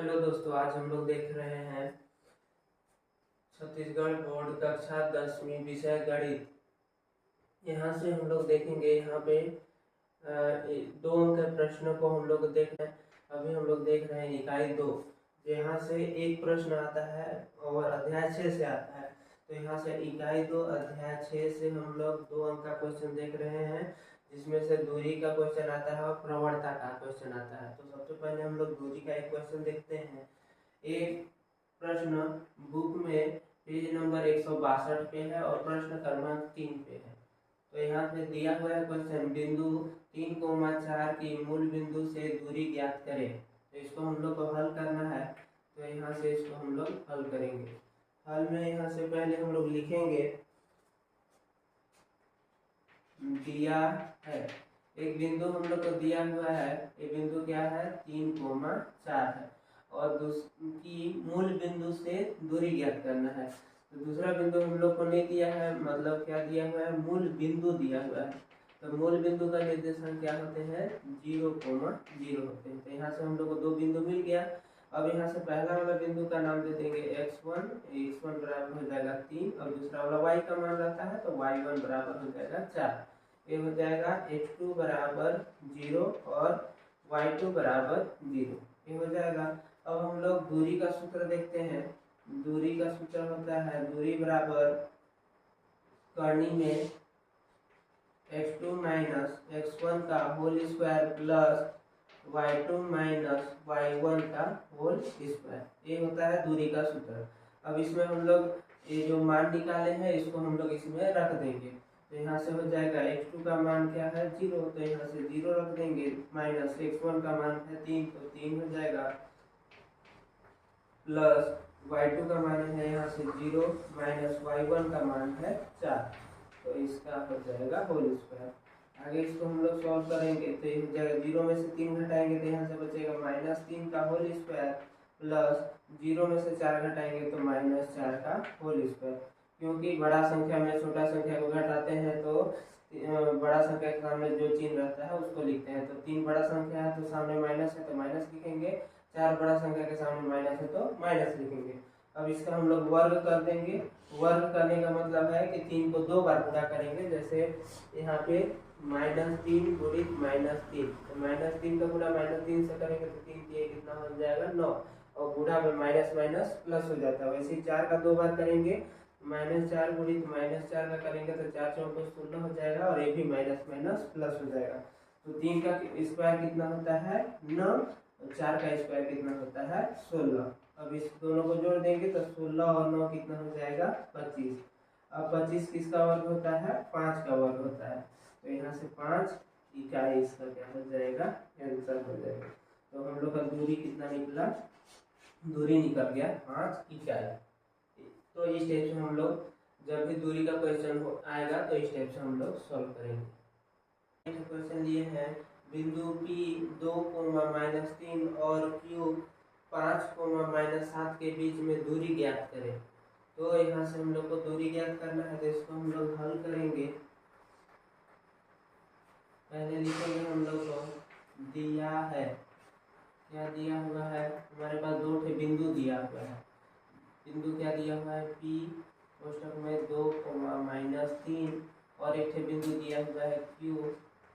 Hello दोस्तों, आज हम लोग देख रहे हैं छत्तीसगढ़ बोर्ड कक्षा 10वीं विषय गणित। यहाँ से हम लोग देखेंगे, यहाँ पे 2 अंक के प्रश्नों को हम लोग देख रहे हैं। अभी हम लोग देख रहे हैं इकाई 2। यहाँ से एक प्रश्न आता है और अध्याय 6 से आता है। तो यहाँ से इकाई 2 अध्याय 6 से हम लोग 2 अंक का क्वेश्चन देख रहे हैं, जिसमें से दूरी का क्वेश्चन आता है और प्रवणता का क्वेश्चन आता है। तो सबसे पहले हम लोग दूरी का एक क्वेश्चन देखते हैं। एक प्रश्न बुक में पेज नंबर 162 पे है और प्रश्न क्रमांक 3 पे है। तो यहाँ पे दिया हुआ है क्वेश्चन, बिंदु 3,4 की मूल बिंदु से दूरी ज्ञात करें। तो इसको हम लोग को हल करना है। तो यहाँ से इसको हम लोग हल करेंगे। हल में यहाँ से पहले हम लोग लिखेंगे, दिया है एक बिंदु हम लोग को दिया हुआ है। ये बिंदु क्या है? 3,4 है और की मूल बिंदु से दूरी ज्ञात करना है। तो दूसरा बिंदु हम लोग को नहीं दिया है, मतलब क्या दिया हुआ है? मूल बिंदु दिया हुआ है। तो मूल बिंदु का निर्देशांक क्या होते हैं? 0,0 होते हैं। तो यहाँ से हम लोग को 2 बिंदु मिल गया। अब यहाँ से पहला वाला बिंदु का नाम दे देंगे x1 बराबर हो जाएगा 3 और दूसरा वाला y का मान रहता है तो y1 बराबर हो जाएगा 4। ये हो जाएगा x2 बराबर 0 और y2 बराबर 0। ये हो जाएगा। अब हम लोग दूरी का सूत्र देखते हैं। दूरी का सूत्र होता है दूरी बराबर करनी में x2 माइनस x1 का whole square plus y2 minus y1 का होल स्क्वायर। ये होता है दूरी का सूत्र। अब इसमें हम लोग ये जो मान निकाले हैं इसको हम लोग इसमें रख देंगे। तो यहाँ से हो जाएगा x2 का मान क्या है? 0। तो यहाँ से 0 रख देंगे, माइनस x1 का मान है 3 तो 3 हो जाएगा, प्लस y2 का मान है यहाँ से 0 माइनस y1 का मान है 4। तो इसका हो जाएगा होल स्क्वायर। आगे इसको हम लोग सॉल्व करेंगे तो ये हो जाएगा 0 में से 3 घटाएंगे तो यहाँ से बचेगा -3 का होल स्क्वायर प्लस 0 में से 4 घटाएंगे तो -4 का होल स्क्वायर। क्योंकि बड़ा संख्या में छोटा संख्या को घटाते हैं तो बड़ा संख्या के सामने जो चिन्ह रहता है उसको लिखते हैं। तो 3 बड़ा संख्या है तो सामने माइनस है तो माइनस लिखेंगे, 4 बड़ा संख्या के सामने माइनस है तो माइनस लिखेंगे। अब इसका हम लोग वर्ग कर देंगे। वर्ग करने का मतलब है कि 3 को 2 बार गुणा करेंगे। जैसे यहाँ पे -3 गुणित -3, तो -3 का गुणा -3 से करेंगे तो 3 के कितना हो जाएगा? 9 और गुणा में माइनस माइनस प्लस हो जाता है। वैसे 4 का 2 बार करेंगे, -4 गुणित -4 का करेंगे तो 4 चौको 16 हो जाएगा और ये भी माइनस माइनस प्लस हो जाएगा। तो 3 का स्क्वायर कितना होता है? 9 और 4 का स्क्वायर कितना होता है? 16। अब इस दोनों को जोड़ देंगे तो 16 और 9 कितना हो जाएगा? 25। अब 25 किसका वर्ग होता है? 5 का वर्ग होता है। तो यहाँ से 5 इकाई इसका क्या हो जाएगा? आंसर हो जाएगा। तो हम लोग का दूरी कितना निकला? दूरी निकल गया 5 इकाई। तो इस टाइप से हम लोग जब भी दूरी का क्वेश्चन आएगा तो इस टाइप से हम लोग सॉल्व करेंगे। क्वेश्चन लिए हैं, बिंदु P 2,-3 और Q 5,-7 के बीच में दूरी ज्ञात करें। तो यहाँ से हम लोग को दूरी ज्ञात करना है तो इसको हम लोग हल करेंगे। पहले लिखेंगे हम लोग को दिया है, क्या दिया हुआ है? हमारे पास 2 बिंदु दिया हुआ है। बिंदु क्या दिया हुआ है? P कोष्ठक में 2,-3 और एक बिंदु दिया हुआ है Q,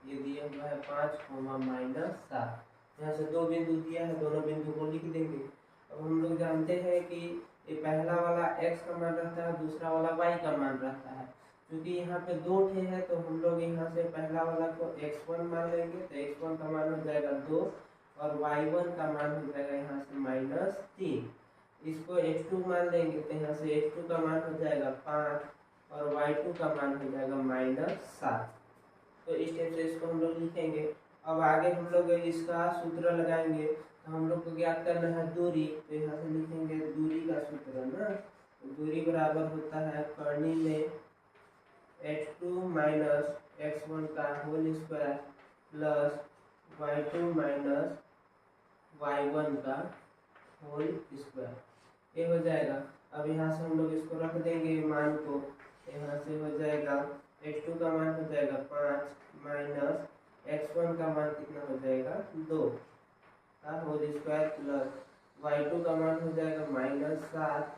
ये दिया हुआ है 5,-7। यहाँ से 2 बिंदु दिया है, दोनों बिंदु को लिख देंगे। अब हम लोग जानते हैं कि ये पहला वाला x का मान रहता है, दूसरा वाला y का मान रहता है। क्योंकि यहाँ पे 2 है तो हम लोग यहाँ से पहला वाला को x1 मान लेंगे तो x1 का मान हो जाएगा 2 और y1 का मान हो जाएगा यहाँ से -3। इसको x2 मान लेंगे तो यहाँ से x2 का मान हो जाएगा 5 और y2 का मान हो जाएगा -7। तो इस टाइप से इसको हम लोग लिखेंगे। अब आगे हम लोग इसका सूत्र लगाएंगे। तो हम लोग को ज्ञात करना है दूरी, तो यहाँ से लिखेंगे दूरी का सूत्र ना। तो दूरी बराबर होता है करनी में x2 माइनस x1 का whole square plus y2 minus y1 का होल स्क्वायर। ये हो जाएगा। अब यहाँ से हम लोग इसको रख देंगे मान को। यहाँ से हो जाएगा x2 का मान हो जाएगा 5 माइनस x1 का मान कितना हो जाएगा? 2 का होल स्क्वायर प्लस y2 का मान हो जाएगा -7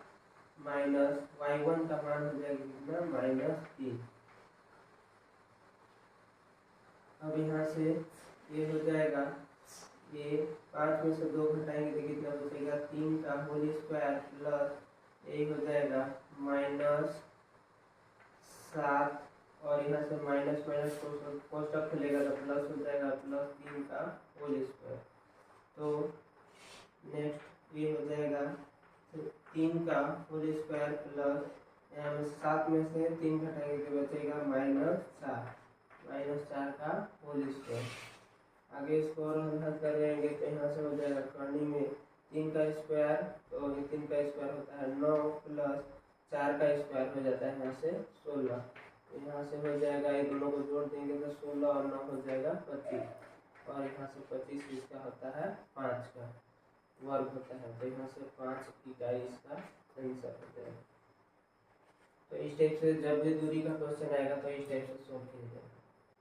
माइनस y1 का मान हो जाएगा कितना -3। अब यहाँ से ये हो जाएगा, ये 5 में से 2 घटाएंगे तो कितना बचेगा 3 का होल स्क्वायर प्लस ये हो जाएगा -7 और यहाँ से माइनस माइनस कोष्टक खुलेगा तो प्लस हो जाएगा +3 का होल स्क्वायर। तो नेक्स्ट ये हो जाएगा 3 का होल स्क्वायर प्लस यहाँ में 7 में से 3 घटाएंगे तो बचेगा -4 का होल स्क्वायर। आगे इसको और हल करेंगे तो यहाँ से हो जाएगा करनी में 3 का स्क्वायर, तो 3 का स्क्वायर होता है 9 प्लस 4 का स्क्वायर हो जाता है यहाँ से 16। तो यहाँ से हो जाएगा, ये दोनों को जोड़ देंगे तो 16 और 9 हो जाएगा 25 और यहाँ से 25 इसका होता है 5 का वर्ग होता है, तो यहाँ से 5 इकाई इसका आंसर हो जाएगा। तो इस टाइप से जब भी दूरी का क्वेश्चन आएगा तो इस टाइप से सॉल्व किया जाएगा।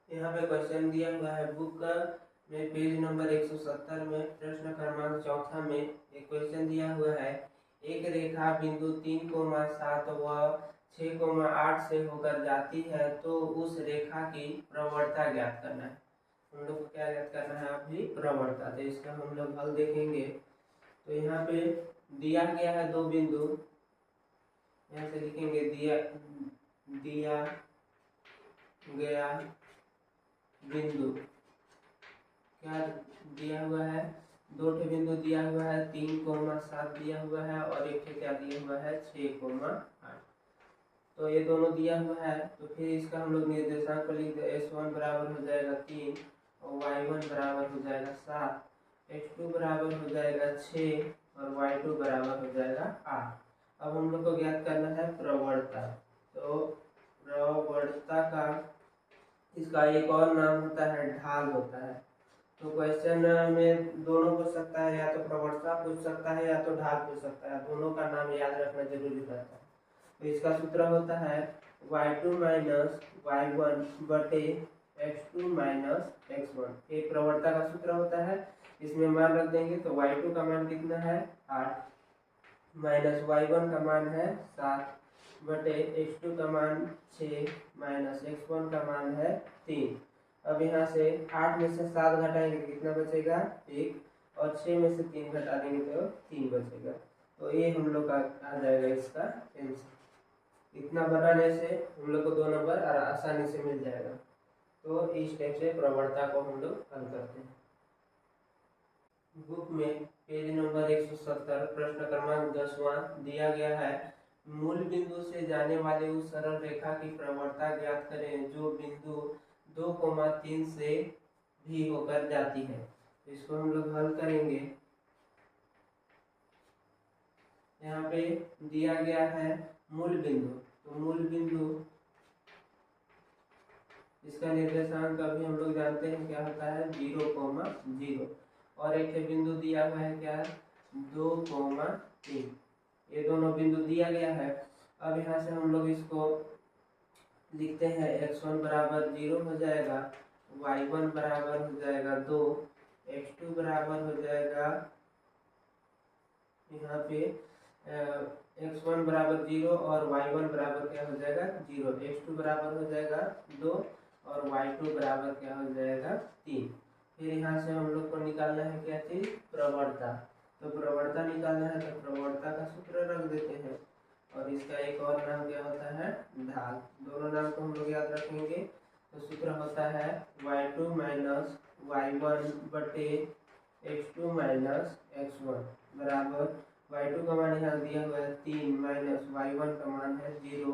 यहाँ पे क्वेश्चन दिया हुआ है बुक का में पेज नंबर 170 में प्रश्न क्रमांक 4 में एक क्वेश्चन दिया हुआ है, एक रेखा बिंदु 3,7 व 6,8 से होकर जाती है तो उस रेखा की प्रवणता ज्ञात करना है। हम लोग को क्या ज्ञात करना है अभी प्रवणता। तो इसका हम लोग हल देखेंगे। तो यहाँ पे दिया गया है 2 बिंदु, यहाँ से लिखेंगे दिया गया बिंदु, क्या दिया हुआ है 2 बिंदु दिया हुआ है 3,7 दिया हुआ है और एक क्या दिया हुआ है 6,8। तो ये दोनों दिया हुआ है, तो फिर इसका हम लोग निर्देशांक को लिख दे। S1 बराबर हो जाएगा 3 और y1 बराबर हो जाएगा 7, x2 बराबर हो जाएगा 6 और y2 बराबर हो जाएगा 8। अब हम लोग को ज्ञात करना है प्रवणता। तो प्रवणता का इसका एक और नाम होता है ढाल होता है। तो क्वेश्चन में दोनों पूछ सकता है, या तो प्रवणता पूछ सकता है या तो ढाल पूछ सकता है, दोनों का नाम याद रखना जरूरी रहता है। तो इसका सूत्र होता है y2 माइनस y1 बटे x2 माइनस x1। ये प्रवणता का सूत्र होता है। इसमें मान रख देंगे तो y2 का मान कितना है 8 माइनस y1 का मान है 7 बटे x2 का मान 6 माइनस x1 का मान है 3। अब यहाँ से 8 में से 7 घटाएंगे कितना बचेगा 1 और 6 में से 3 घटा देंगे तो 3 बचेगा। तो ये हम लोग का आ जाएगा इसका आंसर। इतना बनाने से हम लोग को 2 नंबर आसानी से मिल जाएगा। तो इस टाइप से प्रवणता को हम लोग हल करते हैं। बुक में पेज नंबर 170 प्रश्न क्रमांक 10वां दिया गया है, मूल बिंदु से जाने वाले उस सरल रेखा की प्रवणता ज्ञात करें जो बिंदु 2,3 से भी होकर जाती है। तो इसको हम लोग हल करेंगे। यहाँ पे दिया गया है मूल बिंदु, तो मूल बिंदु इसका निर्देशांक अभी हम लोग जानते हैं क्या होता है 0,0 और एक बिंदु दिया हुआ है क्या 2,3। ये दोनों बिंदु दिया गया है। अब यहाँ से हम लोग इसको लिखते हैं x1 बराबर 0 हो जाएगा, y1 बराबर हो जाएगा 2, x2 बराबर हो जाएगा यहाँ पे x1 बराबर 0 और y1 बराबर क्या हो जाएगा 0, x2 बराबर हो जाएगा 2 और y2 बराबर क्या हो जाएगा 3। फिर यहाँ से हम लोग को निकालना है क्या चीज प्रवणता। तो प्रवणता निकालना है तो प्रवणता का सूत्र रख देते हैं और इसका एक और नाम क्या होता है ढाल। दोनों नाम को हम लोग याद रखेंगे। तो सूत्र होता है y2 माइनस y1 बटे x2 माइनस x1 बराबर y2 का मान यहाँ दिया हुआ है 3 माइनस y1 का मान है 0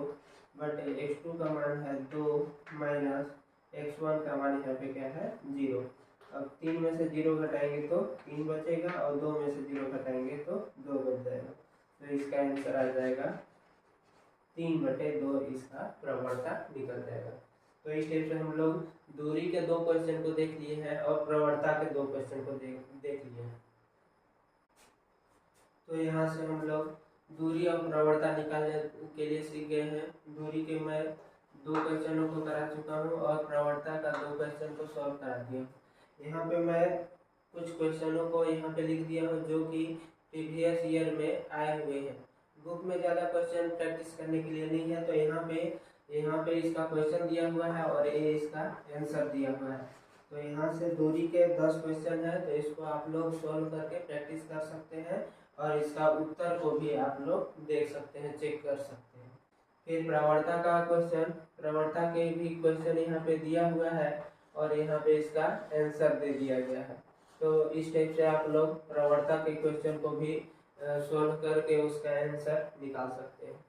बटे x2 का मान है 2 माइनस x1 का मान यहाँ पे क्या है 0। अब 3 में से 0 घटाएंगे तो 3 बचेगा और 2 में से 0 घटाएंगे तो 2 बच जाएगा। तो इसका आंसर आ जाएगा 3/2 इसका प्रवणता निकल जाएगा। तो इस टाइप से हम लोग दूरी के 2 क्वेश्चन को देख लिए हैं और प्रवणता के 2 क्वेश्चन को देख लिए हैं। तो यहाँ से हम लोग दूरी और प्रवणता निकालने के लिए सीख गए हैं। दूरी के मैं 2 क्वेश्चनों को करा चुका हूँ और प्रवणता का 2 क्वेश्चन को सॉल्व करा दिया। यहाँ पे मैं कुछ क्वेश्चनों को यहाँ पे लिख दिया हूँ जो कि प्रीवियस ईयर में आए हुए हैं। बुक में ज़्यादा क्वेश्चन प्रैक्टिस करने के लिए नहीं है, तो यहाँ पे इसका क्वेश्चन दिया हुआ है और ये इसका आंसर दिया हुआ है। तो यहाँ से दूरी के 10 क्वेश्चन है, तो इसको आप लोग सॉल्व करके प्रैक्टिस कर सकते हैं और इसका उत्तर को भी आप लोग देख सकते हैं, चेक कर सकते हैं। फिर प्रवणता का क्वेश्चन, प्रवणता के भी क्वेश्चन यहाँ पे दिया हुआ है और यहाँ पे इसका आंसर दे दिया गया है। तो इस टाइप से आप लोग प्रवणता के क्वेश्चन को भी सॉल्व करके उसका आंसर निकाल सकते हैं।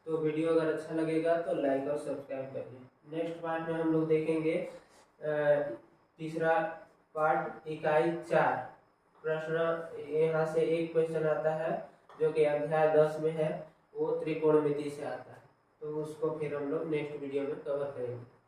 तो वीडियो अगर अच्छा लगेगा तो लाइक और सब्सक्राइब करिए। नेक्स्ट पार्ट में हम लोग देखेंगे तीसरा पार्ट इकाई 4। प्रश्न यहाँ से एक क्वेश्चन आता है जो कि अध्याय 10 में है, वो त्रिकोणमिति से आता है। तो उसको फिर हम लोग नेक्स्ट वीडियो में कवर करेंगे।